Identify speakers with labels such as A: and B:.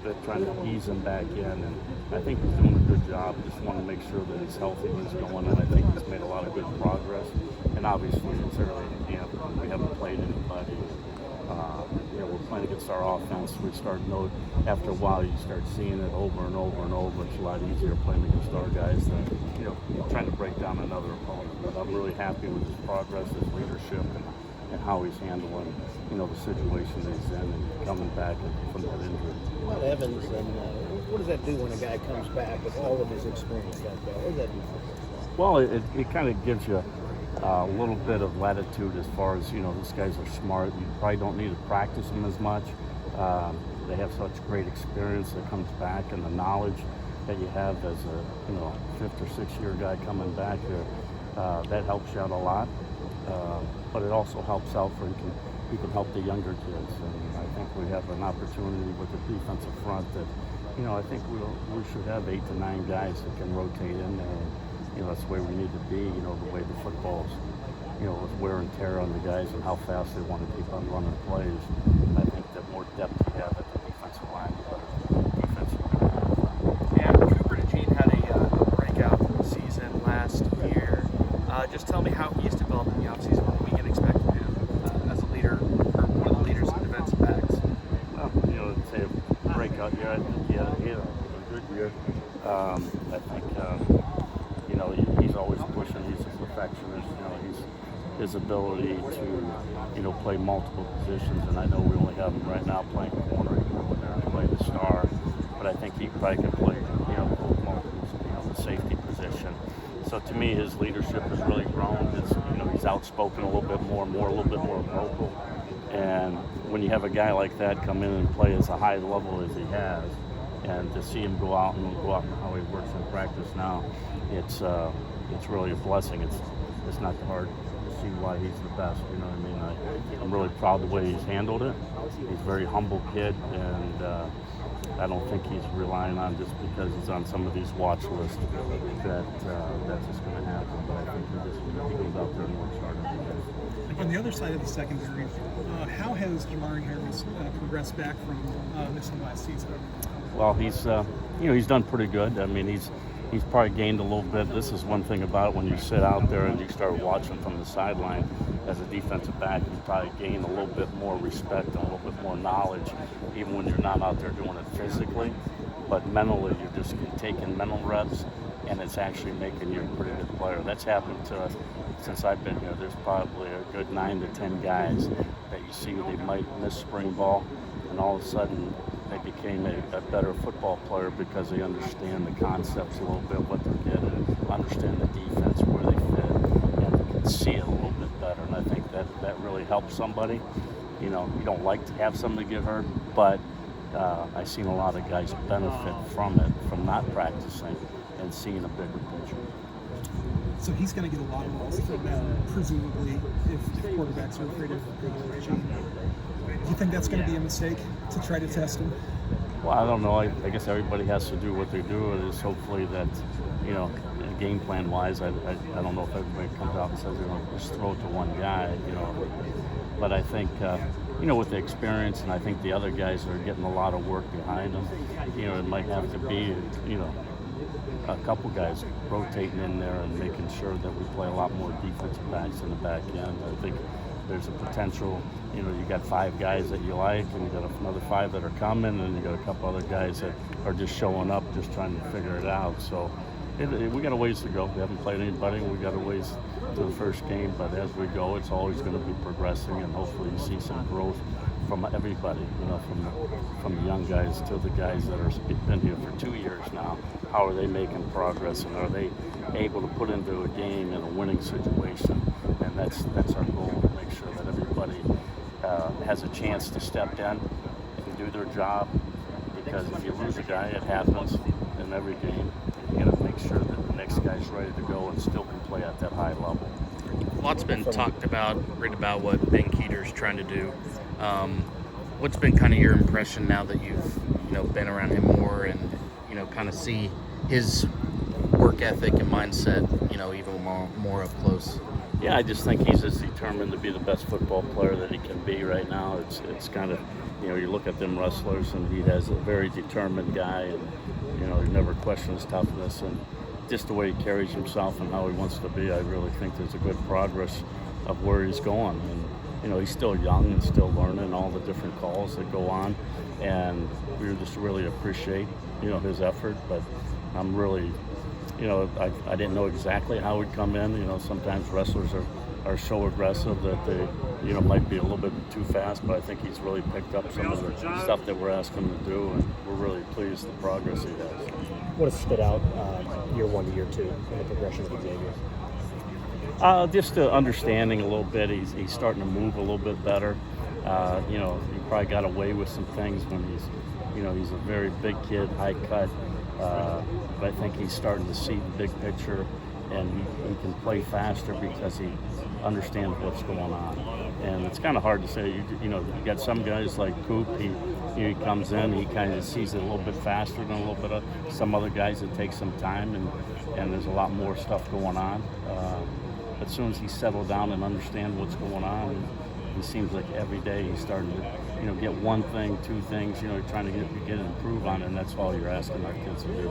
A: bit, trying to ease him back in. And I think he's doing a good job. Just want to make sure that he's healthy when he's going, and I think he's made a lot of good progress. And obviously, it's early in camp. We haven't played anybody. We're playing against our offense. We start after a while, you start seeing it over and over and over. It's a lot easier playing against our guys than trying to break down another opponent. But I'm really happy with his progress, his leadership, and how he's handling the situation that he's in and coming back from that injury.
B: Well, Evans, and what does that do when a guy comes back with all of his experience like that? What does that do?
A: Well, it kind of gives you a little bit of latitude as far as, these guys are smart. You probably don't need to practice them as much. They have such great experience that comes back, and the knowledge that you have as a, 5th or 6th year guy coming back here, that helps you out a lot. But it also helps out for he can help the younger kids. And I think we have an opportunity with the defensive front that, I think we should have 8 to 9 guys that can rotate in there. And, that's the way we need to be, the way the football's, with wear and tear on the guys and how fast they want to keep on running plays. I think the more depth you have at the defensive line, the better defense you're going to have.
C: And Cooper DeJean had a breakout season last year. Just tell me how he's developed in the offseason. What we can expect from him as a leader, or one of the leaders in defensive backs.
A: Well, to say a breakout year, I think he had a good year. I think, he's always pushing. He's a perfectionist. His ability to, play multiple positions, and I know we only have him right now playing corner. He can go in there and play the star, but I think he probably can play, multiple, the safety position. So to me, his leadership has really grown. He's outspoken a little bit more, a little bit more vocal. And when you have a guy like that come in and play as a high level as he has, and to see him go out and how he works in practice now, it's really a blessing. It's not hard to see why he's the best. You know what I mean? I'm really proud of the way he's handled it. He's a very humble kid, and I don't think he's relying on just because he's on some of these watch lists that's just going to happen. But I think he goes out there and works hard.
D: On the other side of the secondary, how has Amari Harris progressed back from missing last season?
A: Well, he's done pretty good. I mean, he's probably gained a little bit. This is one thing about it, when you sit out there and you start watching from the sideline as a defensive back, you probably gain a little bit more respect and a little bit more knowledge, even when you're not out there doing it physically. But mentally, you're just taking mental reps, and it's actually making you a pretty good player. That's happened to us since I've been here. There's probably a good 9 to 10 guys that you see they might miss spring ball, and all of a sudden they became a better football player because they understand the concepts a little bit, what they're getting, understand the defense, where they fit, and they can see it a little bit better. And I think that really helps somebody. You don't like to have somebody get hurt, but I've seen a lot of guys benefit from it, from not practicing and seeing a bigger picture.
D: So he's going to get a lot of balls from them, presumably, if quarterbacks are afraid of regulation. Do you think that's going to be a mistake to try to test him?
A: Well, I don't know. I guess everybody has to do what they do. It is hopefully that, game plan wise, I don't know if everybody comes out and says they're going to just throw it to one guy, But I think, with the experience, and I think the other guys are getting a lot of work behind them, it might have to be, a couple guys rotating in there and making sure that we play a lot more defensive backs in the back end. I think there's a potential, you got 5 guys that you like, and you got another 5 that are coming, and you got a couple other guys that are just showing up, just trying to figure it out. So we got a ways to go. We haven't played anybody. We got a ways to the first game, but as we go, it's always going to be progressing, and hopefully you see some growth from everybody, from the young guys to the guys that are been here for 2 years now. How are they making progress, and are they able to put into a game in a winning situation? And that's our goal, to make sure that everybody has a chance to step in and do their job. Because if you lose a guy, it happens in every game. You got to make sure that the next guy's ready to go and still can play at that high level.
E: A lot's been talked about, written about what Ben Keeter's trying to do. What's been kind of your impression now that you've been around him more and kind of see his work ethic and mindset even more up close?
A: Yeah, I just think he's as determined to be the best football player that he can be right now. It's kind of, you look at them wrestlers, and he has a very determined guy, and he never questions toughness, and just the way he carries himself and how he wants to be. I really think there's a good progress of where he's going, and he's still young and still learning all the different calls that go on, and we just really appreciate his effort. But I'm really, I didn't know exactly how he'd come in. Sometimes wrestlers are so aggressive that they might be a little bit too fast, but I think he's really picked up some of the stuff that we're asking him to do, and we're really pleased with the progress he has.
B: What has stood out year 1 to year 2 in the progression of Xavier?
A: Just understanding a little bit. He's starting to move a little bit better. He probably got away with some things when he's a very big kid, high cut. But I think he's starting to see the big picture, and he can play faster because he understands what's going on. And it's kind of hard to say. You got some guys like Coop. He comes in, he kind of sees it a little bit faster than a little bit of some other guys. It takes some time, and there's a lot more stuff going on. But as soon as he's settled down and understand what's going on, he seems like every day he's starting to, get one thing, two things, trying to get and improve on it, and that's all you're asking our kids to do.